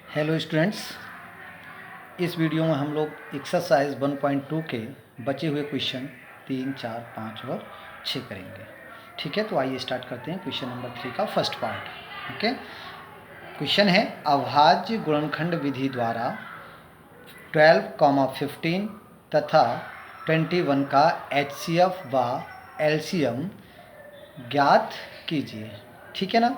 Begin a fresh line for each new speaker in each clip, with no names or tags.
Hello students, इस video में हम लोग एक्सरसाइज 1.2 के बचे हुए क्वेश्चन 3, 4, 5 और 6 करेंगे। ठीक है, तो आइए स्टार्ट करते हैं क्वेश्चन नंबर 3 का फर्स्ट पार्ट। ओके, क्वेश्चन है अभाज्य गुणनखंड विधि द्वारा 12, 15 तथा 21 का HCF व LCM ज्ञात कीजिए। ठीक है ना।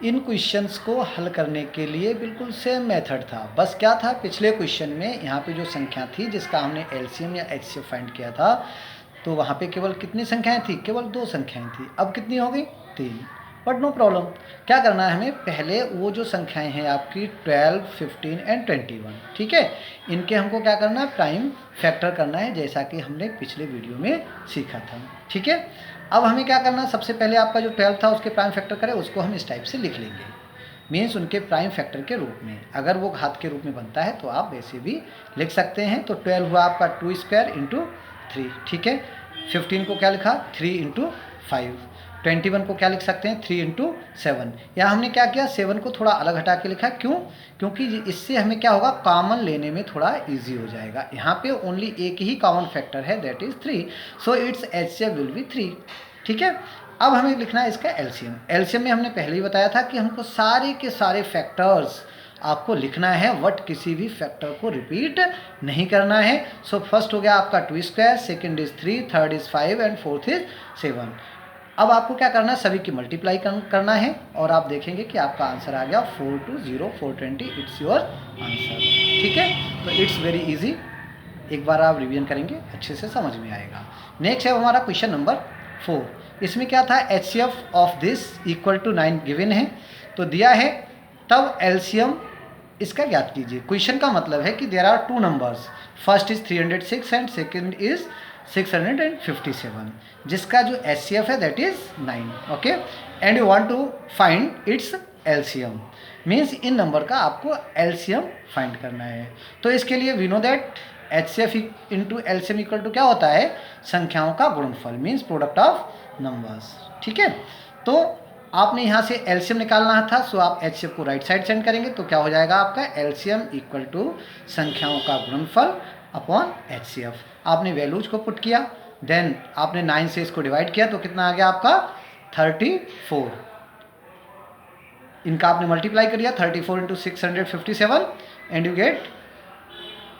इन क्वेश्चंस को हल करने के लिए बिल्कुल सेम मेथड था, बस क्या था, पिछले क्वेश्चन में यहाँ पे जो संख्या थी जिसका हमने एलसीएम या एचसीएफ फाइंड किया था, तो वहाँ पे केवल कितनी संख्याएं थी, केवल 2 संख्याएं थी। अब कितनी हो गई, 3। बट नो प्रॉब्लम, क्या करना है हमें, पहले वो जो संख्याएं हैं आपकी 12, 15 एंड 21, ठीक है, इनके हमको क्या करना है, प्राइम फैक्टर करना है, जैसा कि हमने पिछले वीडियो में सीखा था। ठीक है, अब हमें क्या करना है, सबसे पहले आपका जो 12 था उसके प्राइम फैक्टर करें, उसको हम इस टाइप से लिख लेंगे, मीन्स उनके प्राइम फैक्टर के रूप में। अगर वो घात के रूप में बनता है तो आप वैसे भी लिख सकते हैं। तो 12 हुआ आपका 2 स्क्वायर इंटू 3, ठीक है। 15 को क्या लिखा, 3 इंटू 5। 21 को क्या लिख सकते हैं, 3 इंटू 7। यहाँ हमने क्या किया, 7 को थोड़ा अलग हटा के लिखा, क्यों, क्योंकि इससे हमें क्या होगा, कॉमन लेने में थोड़ा इजी हो जाएगा। यहाँ पे ओनली एक ही कॉमन फैक्टर है, that is 3, so it's HCF will be 3। ठीक है, अब हमें लिखना है इसका एलसीएम। एलसीएम में हमने पहले ही बताया था कि हमको सारे के सारे फैक्टर्स आपको लिखना है, बट किसी भी फैक्टर को रिपीट नहीं करना है। सो फर्स्ट हो गया आपका 2 square, second is 3, third is 5 and fourth is 7। अब आपको क्या करना है, सभी की मल्टीप्लाई करना है और आप देखेंगे कि आपका आंसर आ गया 420, इट्स योर आंसर। ठीक है, तो इट्स वेरी इजी, एक बार आप रिवीजन करेंगे अच्छे से समझ में आएगा। नेक्स्ट है हमारा क्वेश्चन नंबर 4। इसमें क्या था, HCF of this equal to 9 given है, तो दिया है, तब LCM इसका ज्ञात कीजिए। क्वेश्चन का मतलब है कि there are 2 numbers, first is 306 and second is 657, जिसका जो HCF है that is 9। Okay, and you want to find its LCM, means इन नंबर का आपको LCM फाइंड करना है। तो इसके लिए we know that HCF into LCM equal to क्या होता है, संख्याओं का गुणनफल, मीन्स प्रोडक्ट ऑफ नंबर्स। ठीक है, तो आपने यहाँ से LCM निकालना था, सो आप HCF को राइट साइड सेंड करेंगे, तो क्या हो जाएगा आपका LCM इक्वल टू संख्याओं का गुणनफल अपॉन HCF। आपने वैल्यूज को पुट किया, देन आपने 9 से इसको डिवाइड किया, तो कितना आ गया आपका 34। इनका आपने मल्टीप्लाई कर दिया, 34 into 657 and you get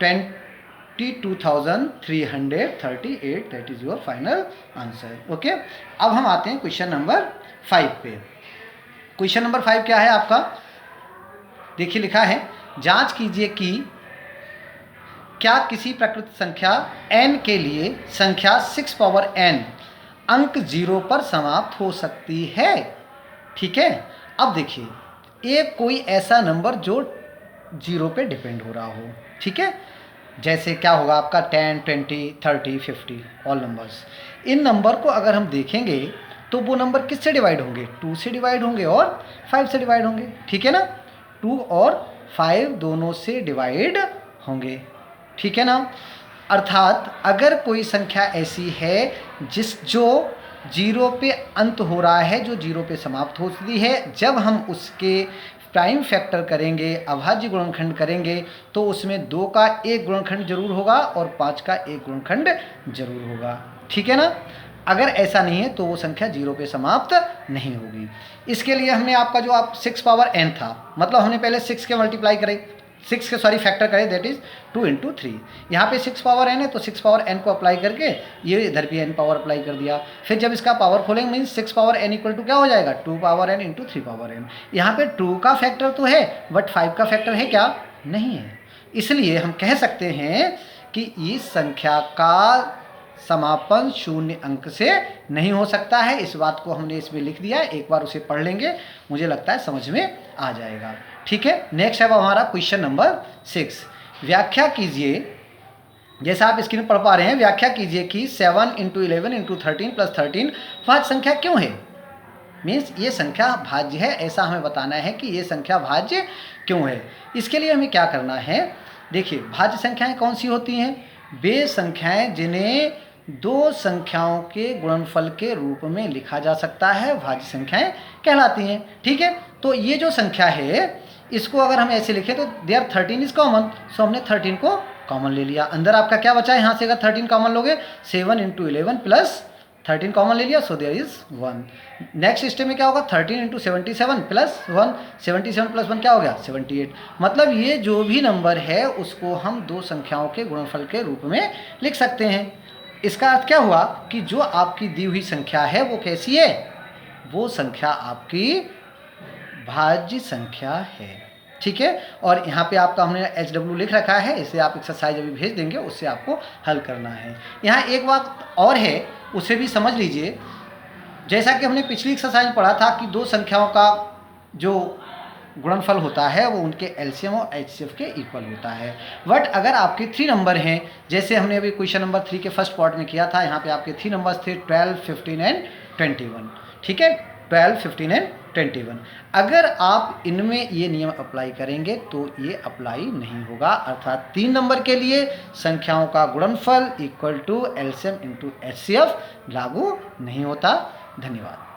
22,338, that is your final answer. Okay, अब हम आते हैं क्वेश्चन नंबर 5 पे। क्वेश्चन नंबर 5 क्या है आपका, देखिए लिखा है, जांच कीजिए कि क्या किसी प्रकृत संख्या n के लिए संख्या 6 पावर n अंक 0 पर समाप्त हो सकती है। ठीक है, अब देखिए, एक कोई ऐसा नंबर जो 0 पे डिपेंड हो रहा हो, ठीक है, जैसे क्या होगा आपका 10, 20, 30, 50 ऑल नंबर्स। इन नंबर को अगर हम देखेंगे तो वो नंबर किससे डिवाइड होंगे, 2 से डिवाइड होंगे और 5 से डिवाइड होंगे। ठीक है ना, 2 और 5 दोनों से डिवाइड होंगे। ठीक है ना, अर्थात अगर कोई संख्या ऐसी है जो 0 पे अंत हो रहा है, जो 0 पे समाप्त होती है, जब हम उसके प्राइम फैक्टर करेंगे, अभाज्य गुणनखंड करेंगे, तो उसमें 2 का एक गुणनखंड जरूर होगा और 5 का एक गुणनखंड जरूर होगा। ठीक है ना, अगर ऐसा नहीं है तो वो संख्या 0 पे समाप्त नहीं होगी। इसके लिए हमने आपका जो आप 6 पावर n था, मतलब हमने पहले 6 के मल्टीप्लाई करे, 6 के सॉरी फैक्टर करें, दैट इज 2 इंटू 3। यहाँ पे 6 पावर n है, तो 6 पावर n को अप्लाई करके ये इधर भी n पावर अप्लाई कर दिया। फिर जब इसका पावर खोलेंगे, means 6 power n equal to क्या हो जाएगा, 2 power n into 3 power n। यहाँ पे 2 का फैक्टर तो है, बट 5 का फैक्टर है क्या, नहीं है। इसलिए हम कह सकते हैं कि इस संख्या का समापन 0 अंक से नहीं हो सकता है। इस बात को हमने इसमें लिख दिया है, एक बार उसे पढ़ लेंगे, मुझे लगता है समझ में आ जाएगा। ठीक है, नेक्स्ट है हमारा क्वेश्चन नंबर 6। व्याख्या कीजिए, जैसा आप स्क्रीन पर पढ़ पा रहे हैं, व्याख्या कीजिए कि 7 इंटू 11 इंटू 13 प्लस 13 भाज्य संख्या क्यों है। मीन्स ये संख्या भाज्य है, ऐसा हमें बताना है कि ये संख्या भाज्य क्यों है। इसके लिए हमें क्या करना है, देखिए, भाज्य संख्याएं कौन सी होती हैं, वे संख्याएं जिन्हें 2 संख्याओं के गुणनफल के रूप में लिखा जा सकता है, भाज्य संख्याएं कहलाती हैं। ठीक है, तो ये जो संख्या है इसको अगर हम ऐसे लिखें तो देयर 13 इज कॉमन, सो हमने 13 को कॉमन ले लिया। अंदर आपका क्या बचा है, यहाँ से अगर 13 कॉमन लोगे 7 × 11 प्लस 13 कॉमन ले लिया, so there is 1। Next step में क्या होगा, 13 × 77 प्लस 1, 77 प्लस 1 क्या हो गया 78। मतलब ये जो भी नंबर है उसको हम दो संख्याओं के गुणनफल के रूप में लिख सकते हैं। इसका अर्थ क्या हुआ कि जो आपकी दी हुई संख्या है वो कैसी है, वो संख्या आपकी भाज्य संख्या है। ठीक है, और यहाँ पे आपका हमने HW लिख रखा है, इसे आप एक्सरसाइज अभी भेज देंगे, उससे आपको हल करना है। यहाँ एक बात और है, उसे भी समझ लीजिए। जैसा कि हमने पिछली एक्सरसाइज में पढ़ा था कि दो संख्याओं का जो गुणनफल होता है वो उनके एलसीएम और एचसीएफ के इक्वल होता है। बट अगर आपके 3 नंबर हैं, जैसे हमने अभी क्वेश्चन नंबर 3 के फर्स्ट पार्ट में किया था, यहाँ पे आपके 3 नंबर्स थे 12, 15 एंड 21। ठीक है, 12, 15 एंड 21। अगर आप इनमें ये नियम अप्लाई करेंगे तो ये अप्लाई नहीं होगा, अर्थात 3 नंबर के लिए संख्याओं का गुणनफल equal to LCM into HCF लागू नहीं होता। धन्यवाद।